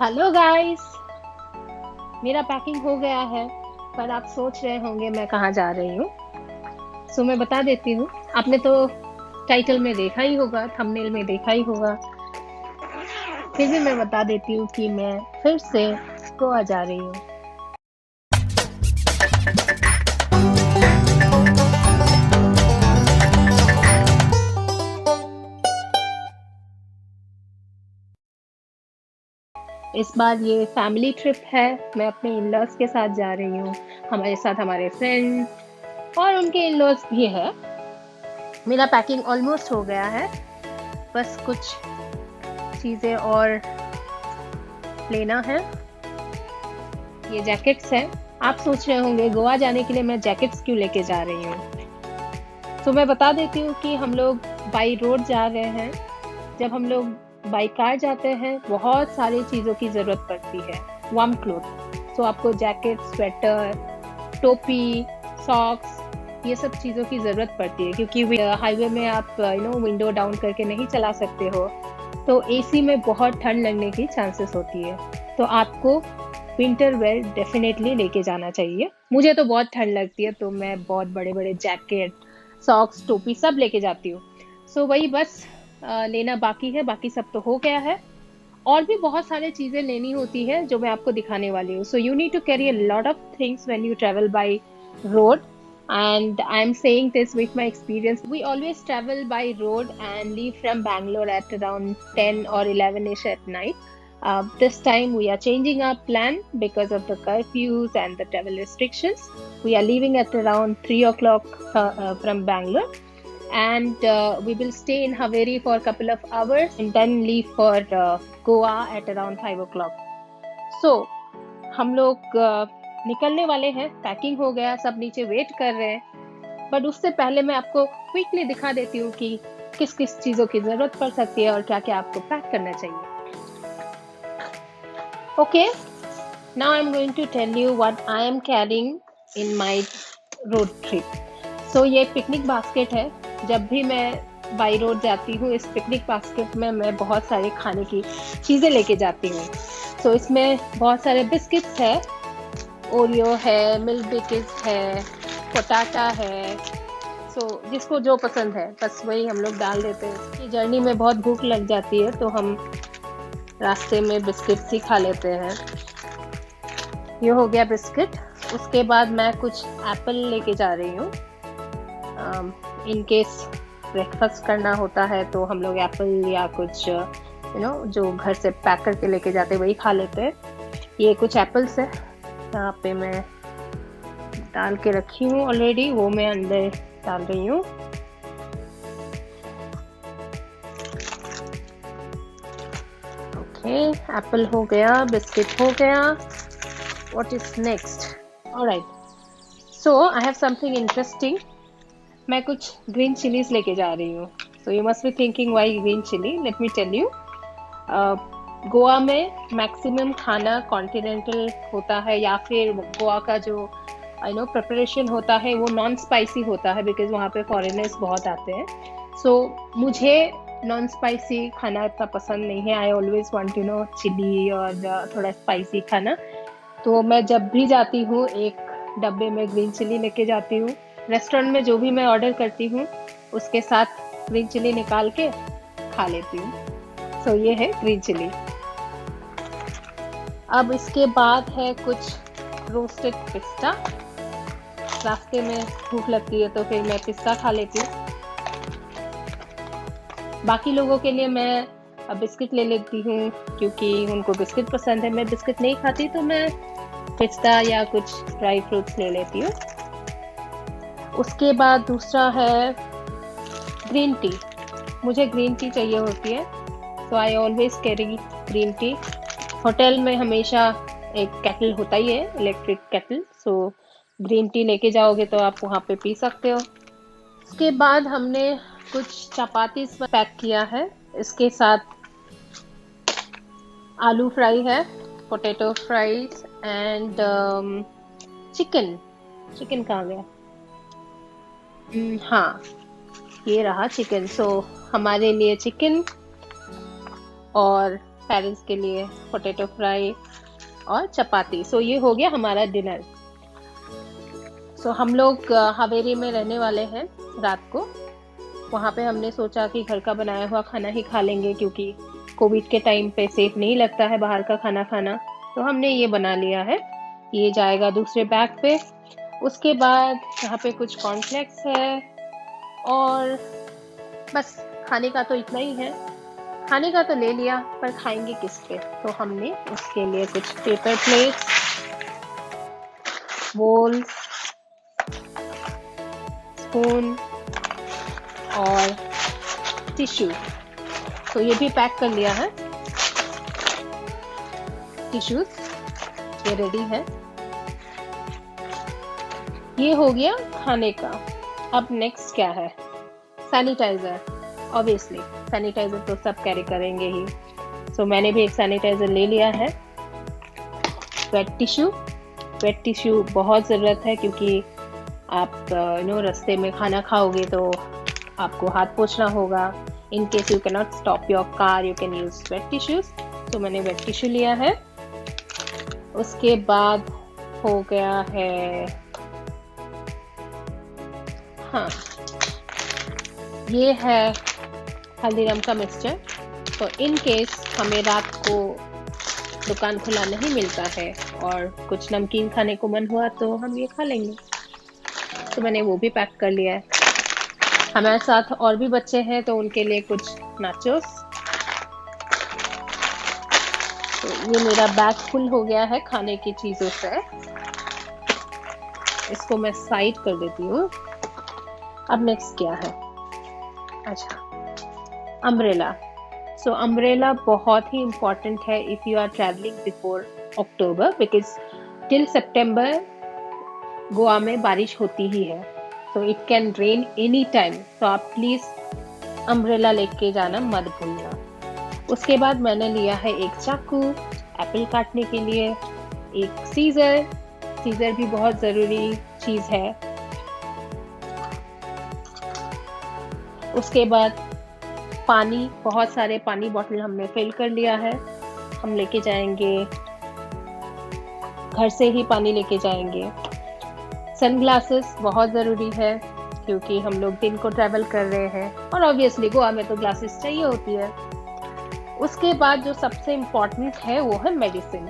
Hello guys. मेरा packing हो गया है। पर आप सोच रहे होंगे मैं कहाँ जा रही हूँ। सो मैं बता देती हूँ। आपने तो टाइटल में देखा ही होगा, थंबनेल में देखा ही होगा। फिर भी मैं बता देती हूँ कि मैं फिर से गोवा जा रही हूँ। इस बार ये फैमिली ट्रिप है। मैं अपने इन लॉज के साथ जा रही हूँ। हमारे साथ हमारे फ्रेंड्स और उनके इन लॉज भी है। मेरा पैकिंग ऑलमोस्ट हो गया है। बस कुछ चीज़ें और लेना है। ये जैकेट्स है। आप सोच रहे होंगे गोवा जाने के लिए मैं जैकेट्स क्यों लेके जा रही हूँ। तो मैं बता देती हूँ कि हम लोग बाई रोड जा रहे हैं। जब हम लोग बाई कार जाते हैं बहुत सारी चीज़ों की ज़रूरत पड़ती है। वार्म क्लोथ, तो आपको जैकेट, स्वेटर, टोपी, सॉक्स, ये सब चीज़ों की ज़रूरत पड़ती है क्योंकि हाईवे में आप विंडो डाउन करके नहीं चला सकते हो। तो एसी में बहुत ठंड लगने की चांसेस होती है। तो आपको विंटर वेयर डेफिनेटली लेके जाना चाहिए। मुझे तो बहुत ठंड लगती है तो मैं बहुत बड़े बड़े जैकेट, सॉक्स, टोपी सब लेके जाती हूँ। सो वही बस लेना बाकी है। बाकी सब तो हो गया है। और भी बहुत सारी चीजें लेनी होती है जो मैं आपको दिखाने वाली हूँ। So you need to carry a lot of things when you travel by road, and I'm saying this with my experience. We always travel by road and leave from Bangalore at around 10 or 11ish at night. This time we are changing our plan because of the curfews and the travel restrictions. We are leaving at around 3 o'clock from Bangalore, and we will stay in Haveri for a couple of hours and then leave for Goa at around 5 o'clock. So हम लोग निकलने वाले हैं। Packing हो गया, सब नीचे wait कर रहे हैं। बट उससे पहले मैं आपको क्विकली दिखा देती हूँ कि किस किस चीज़ों की ज़रूरत पड़ सकती है और क्या क्या आपको पैक करना चाहिए। Okay, now I am going to tell you what I am carrying in my road trip. So ये पिकनिक बास्केट है। जब भी मैं बाई रोड जाती हूँ इस पिकनिक बास्केट में मैं बहुत सारे खाने की चीज़ें लेके जाती हूँ। सो इसमें बहुत सारे बिस्किट्स है, ओरियो है, मिल्क बिकिस है, पोटाटा है। जिसको जो पसंद है बस वही हम लोग डाल देते हैं। जर्नी में बहुत भूख लग जाती है तो हम रास्ते में बिस्किट्स ही खा लेते हैं। ये हो गया बिस्किट। उसके बाद मैं कुछ एप्पल लेके जा रही हूँ। इन केस ब्रेकफास्ट करना होता है तो हम लोग एप्पल या कुछ जो घर से पैक करके लेके जाते हैं वही खा लेते हैं। ये कुछ एप्पल्स है, यहाँ पे मैं डाल के रखी हूँ ऑलरेडी, वो मैं अंदर डाल रही हूँ। ओके, एप्पल हो गया, बिस्किट हो गया। What is next? Alright, so I have something interesting. मैं कुछ ग्रीन चिलीज लेके जा रही हूँ। So you must be thinking why green chilli. Let me tell you. Goa में मैक्सिमम खाना कॉन्टिनेंटल होता है या फिर गोवा का जो प्रिपरेशन होता है वो नॉन स्पाइसी होता है बिकॉज वहाँ पे फॉरेनर्स बहुत आते हैं। सो मुझे नॉन स्पाइसी खाना इतना पसंद नहीं है। आई ऑलवेज वांट चिली और थोड़ा स्पाइसी खाना। तो मैं जब भी जाती हूँ एक डब्बे में ग्रीन चिली लेके जाती हूँ। रेस्टोरेंट में जो भी मैं ऑर्डर करती हूँ उसके साथ ग्रीन चिली निकाल के खा लेती हूँ। सो ये है ग्रीन चिली। अब इसके बाद है कुछ रोस्टेड पिस्ता। रास्ते में भूख लगती है तो फिर मैं पिस्ता खा लेती हूँ। बाकी लोगों के लिए मैं बिस्किट ले लेती हूँ क्योंकि उनको बिस्किट पसंद है। मैं बिस्किट नहीं खाती तो मैं पिस्ता या कुछ ड्राई फ्रूट्स ले लेती हूँ। उसके बाद दूसरा है ग्रीन टी। मुझे ग्रीन टी चाहिए होती है, तो I always carry green tea. Hotel में हमेशा एक केटल होता ही है, electric kettle. So green tea लेके जाओगे तो आप वहाँ पे पी सकते हो। उसके बाद हमने कुछ चपाती पैक किया है। इसके साथ आलू फ्राई है, potato fries and chicken. Chicken कहाँ गया? हाँ, ये रहा चिकन। सो हमारे लिए चिकन और पेरेंट्स के लिए पोटैटो फ्राई और चपाती। सो ये हो गया हमारा डिनर। सो हम लोग हवेली में रहने वाले हैं रात को। वहाँ पे हमने सोचा कि घर का बनाया हुआ खाना ही खा लेंगे, क्योंकि कोविड के टाइम पे सेफ नहीं लगता है बाहर का खाना खाना। तो हमने ये बना लिया है, ये जाएगा दूसरे बैग पे। उसके बाद यहाँ पे कुछ कॉर्नफ्लेक्स है और बस खाने का तो इतना ही है। खाने का तो ले लिया, पर खाएंगे किस पे? तो हमने उसके लिए कुछ पेपर प्लेट्स, बोल्स, स्पून और टिश्यू, तो ये भी पैक कर लिया है। टिश्यूज ये रेडी है। ये हो गया खाने का। अब नेक्स्ट क्या है? सैनिटाइजर। ऑब्वियसली सैनिटाइजर तो सब कैरी करेंगे ही। सो मैंने भी एक सैनिटाइजर ले लिया है। वेट टिश्यू बहुत ज़रूरत है, क्योंकि आप रास्ते में खाना खाओगे तो आपको हाथ पोंछना होगा। In case you can not stop your car, you can use wet tissues. तो मैंने वेट टिश्यू लिया है। उसके बाद हो गया है, हाँ, ये है हल्दीराम का मिक्सचर। तो इन केस हमें रात को दुकान खुला नहीं मिलता है और कुछ नमकीन खाने को मन हुआ तो हम ये खा लेंगे। तो मैंने वो भी पैक कर लिया है। हमारे साथ और भी बच्चे हैं तो उनके लिए कुछ नाचोस। तो ये मेरा बैग फुल हो गया है खाने की चीज़ों से। इसको मैं साइड कर देती हूँ। अब नेक्स्ट क्या है? अच्छा, अम्ब्रेला। सो अम्ब्रेला बहुत ही इम्पोर्टेंट है if you are travelling before October, because till September Goa में बारिश होती ही है। So it can rain any time. तो आप प्लीज़ अम्ब्रेला लेके जाना मत भूलना। उसके बाद मैंने लिया है एक चाकू एप्पल काटने के लिए, एक सीजर भी बहुत ज़रूरी चीज़ है। उसके बाद पानी, बहुत सारे पानी बॉटल हमने फिल कर लिया है। हम लेके जाएंगे, घर से ही पानी लेके जाएंगे। सनग्लासेस बहुत ज़रूरी है, क्योंकि हम लोग दिन को ट्रैवल कर रहे हैं और ऑब्वियसली गोवा में तो ग्लासेस चाहिए होती है। उसके बाद जो सबसे इम्पोर्टेंट है वो है मेडिसिन।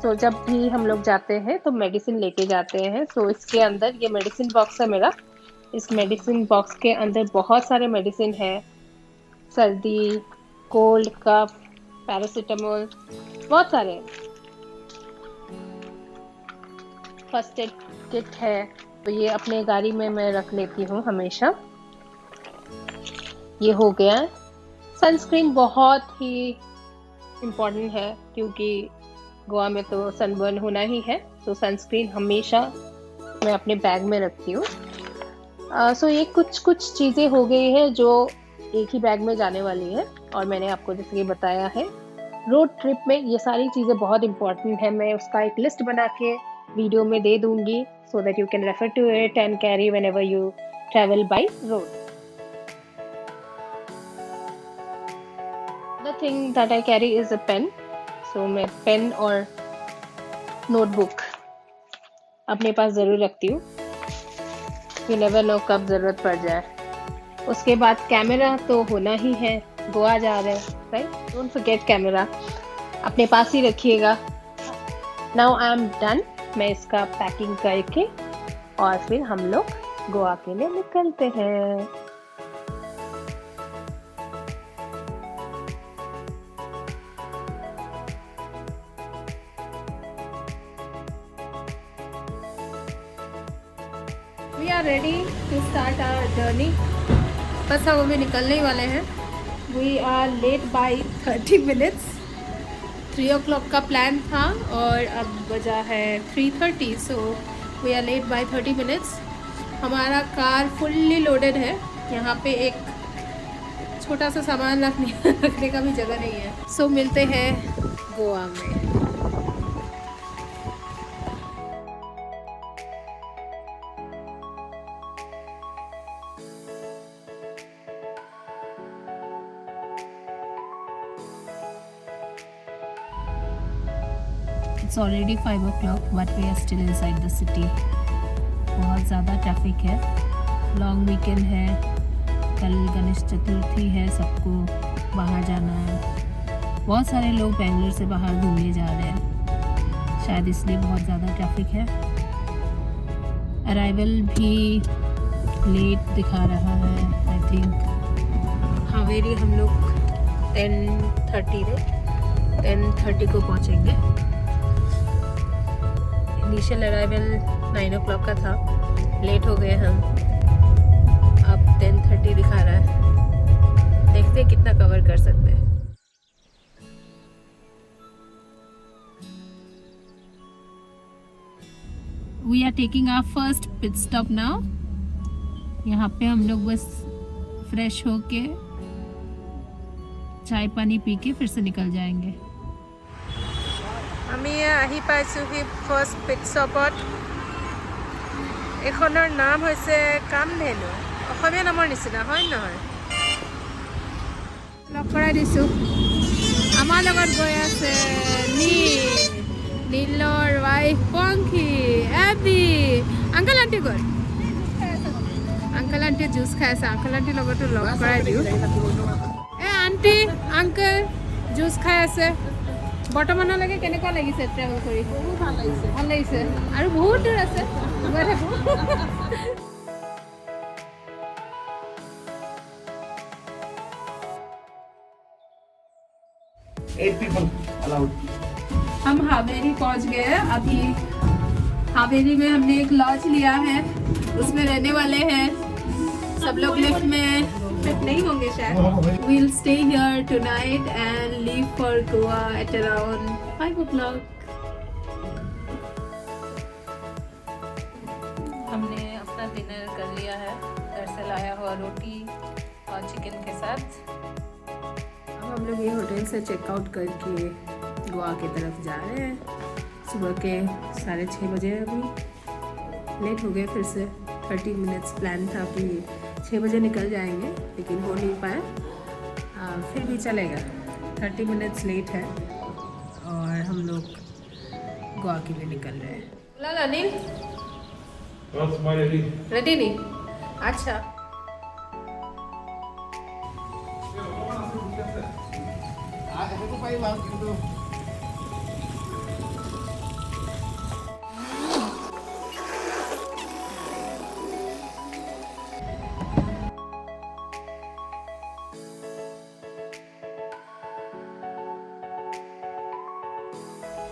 तो जब भी हम लोग जाते हैं तो मेडिसिन लेके जाते हैं। तो इसके अंदर ये मेडिसिन बॉक्स है मेरा। इस मेडिसिन बॉक्स के अंदर बहुत सारे मेडिसिन है। सर्दी, कोल्ड, कफ, पैरासीटामोल, बहुत सारे। फर्स्ट एड किट है, तो ये अपने गाड़ी में मैं रख लेती हूँ हमेशा। ये हो गया। सनस्क्रीन बहुत ही इम्पोर्टेंट है, क्योंकि गोवा में तो सनबर्न होना ही है। तो सनस्क्रीन हमेशा मैं अपने बैग में रखती हूँ। सो ये कुछ चीज़ें हो गई है जो एक ही बैग में जाने वाली है, और मैंने आपको जैसे कि बताया है रोड ट्रिप में ये सारी चीज़ें बहुत इम्पोर्टेंट है। मैं उसका एक लिस्ट बना के वीडियो में दे दूंगी, so that you can refer to it and carry whenever you travel by road. The thing that I carry is a pen. So मैं पेन और नोटबुक अपने पास ज़रूर रखती हूँ। You never know कब ज़रूरत पड़ जाए। उसके बाद कैमरा तो होना ही है, गोवा जा रहे हैं, राइट? डोंट फॉरगेट कैमरा अपने पास ही रखिएगा। Now I am done. मैं इसका पैकिंग करके और फिर हम लोग गोवा के लिए निकलते हैं। We are ready to start our journey. बस हम अभी निकलने ही वाले हैं। We are late by 30 minutes. 3 o'clock का प्लान था और अब बजा है 3:30, so we are late by 30 minutes. हमारा कार फुल्ली लोडेड है। यहाँ पे एक छोटा सा सामान रखने का भी जगह नहीं है। So मिलते हैं गोवा में। It's already 5 o'clock, but we are still inside the city. बहुत ज़्यादा ट्रैफिक है. लॉन्ग वीकेंड है, कल गणेश चतुर्थी है, सबको बाहर जाना है. बहुत सारे लोग बेंगलोर से बाहर घूमने जा रहे हैं, शायद इसलिए बहुत ज़्यादा ट्रैफिक है. अराइवल भी लेट दिखा रहा है. आई थिंक हावेरी हम लोग 10:30 को पहुँचेंगे. इनिशियल अराइवल 9 o'clock का था, लेट हो गए हम. अब 10:30 दिखा रहा है. देखते हैं कितना कवर कर सकते हैं. We are taking our first pit stop now. यहाँ पे हम लोग बस फ्रेश होके चाय पानी पी के फिर से निकल जाएंगे. আমি আহি পাইছোহি ফাৰ্ষ্ট পিট ষ্টপত. এইখনৰ নাম হৈছে কামধেনু. অসমীয়া নামৰ নিচিনা হয় নহয়? লগ কৰাই দিছোঁ. আমাৰ লগত গৈ আছে নীলৰ ৱাইফ পংখী, এবি. আংকল আণ্টি গ'ল. আংকল আণ্টিয়ে জুচ খাই আছে. আংকল আণ্টিৰ লগতো লগ কৰাই দিওঁ. আণ্টি আংকল জুচ খাই আছে. বৰ্তমানলৈকে কেনেকুৱা লাগিছে ট্ৰেভেল কৰি? বহুত ভাল লাগিছে. ভাল লাগিছে আৰু বহুত দূৰ আছে, গৈ থাকোঁ. हम हावेरी पहुंच गए हैं. अभी हावेरी में हमने एक लॉज लिया है, उसमें रहने वाले हैं. सब लोग लिफ्ट में फिट नहीं होंगे शायद. We'll stay here tonight and leave for Goa at around 5 o'clock. हमने अपना डिनर कर लिया है, घर से लाया हुआ रोटी और चिकन के साथ. अब हम लोग ये होटल से चेकआउट करके गोवा की तरफ जा रहे हैं. सुबह के 6:30 बजे. अभी लेट हो गए फिर से. 30 मिनट्स प्लान था कि 6 बजे निकल जाएंगे, लेकिन हो नहीं पाया. फिर भी चलेगा. 30 मिनट्स लेट है और हम लोग गोवा के लिए निकल रहे हैं. लाला नील रेडी नहीं? अच्छा.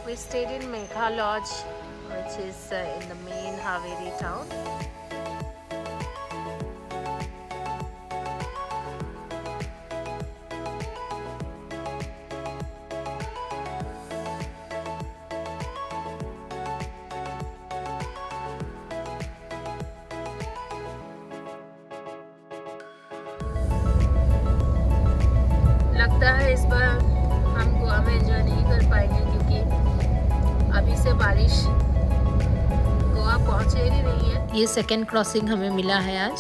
We stayed in Megha Lodge, which is in the main Haveri town. लगता है इस बार हम गोवा में एंजॉय नहीं कर पाएंगे, क्योंकि अभी से बारिश गोवा पहुंचे ही नहीं है. ये सेकेंड क्रॉसिंग हमें मिला है आज.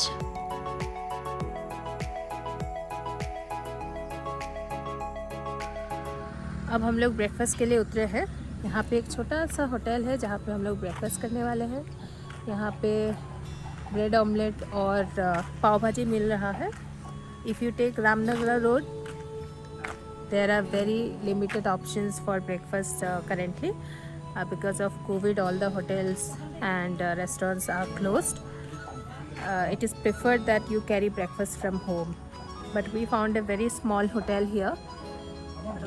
अब हम लोग ब्रेकफास्ट के लिए उतरे हैं. यहाँ पे एक छोटा सा होटल है जहाँ पे हम लोग ब्रेकफास्ट करने वाले हैं. यहाँ पे ब्रेड ऑमलेट और पाव भाजी मिल रहा है. If you take Ramanagara road, there are very limited options for breakfast currently. Because of COVID, all the hotels and restaurants are closed. It is preferred that you carry breakfast from home. But we found a very small hotel here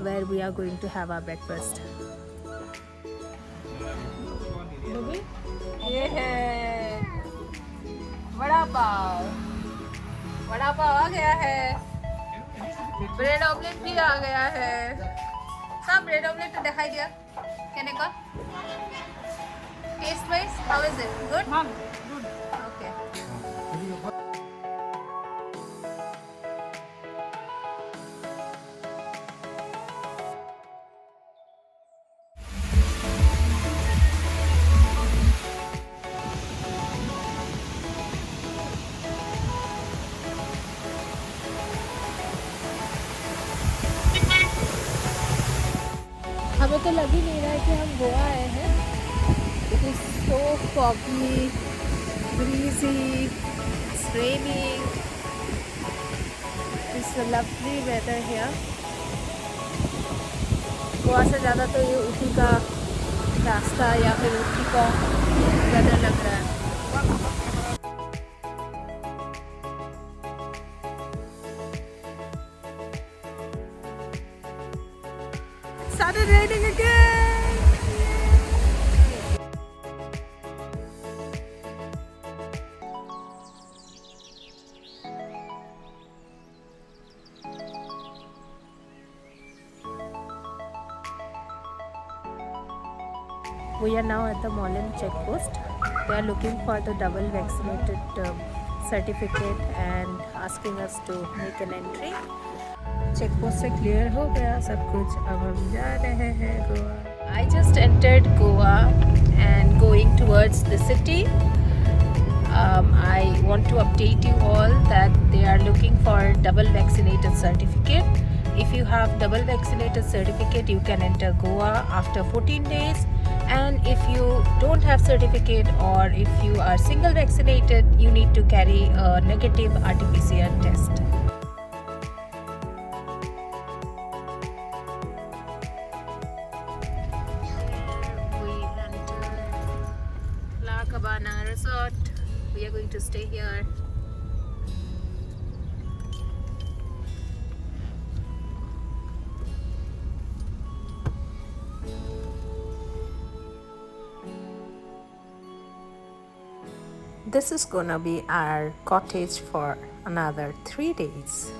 where we are going to have our breakfast. ये है वड़ा पाव. वड़ा पाव आ गया है. Bread omelette भी आ गया है. सब bread omelette तो दिखाई दिया. कहने का taste wise how is it? Good. हाँ, गुड. ओके. हमें तो लग ही नहीं रहा है कि हम गोवा आए हैं। It is so foggy, breezy, it's raining, it's a lovely weather here. Goa से ज़्यादा तो ये ऊटी का रास्ता या फिर ऊटी का वेदर लग रहा है। Started raining again. We are now at the Mollin checkpost. They are looking for the double vaccinated certificate and asking us to make an entry. Checkpost से clear हो गया सब कुछ, अब हम जा रहे हैं Goa. I just entered Goa and going towards the city. I want to update you all that they are looking for double vaccinated certificate. If you have double vaccinated certificate, you can enter Goa after 14 days. And if you don't have certificate or if you are single vaccinated, you need to carry a negative RT-PCR test. We enter La Cabana Resort. We are going to stay here. This is gonna be our cottage for another 3 days.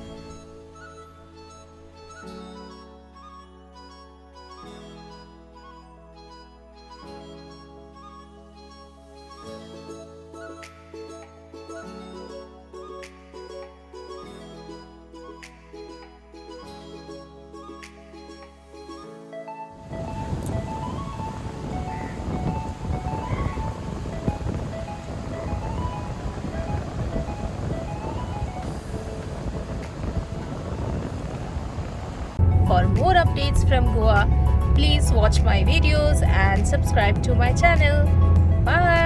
For more updates from Goa, please watch my videos and subscribe to my channel. Bye!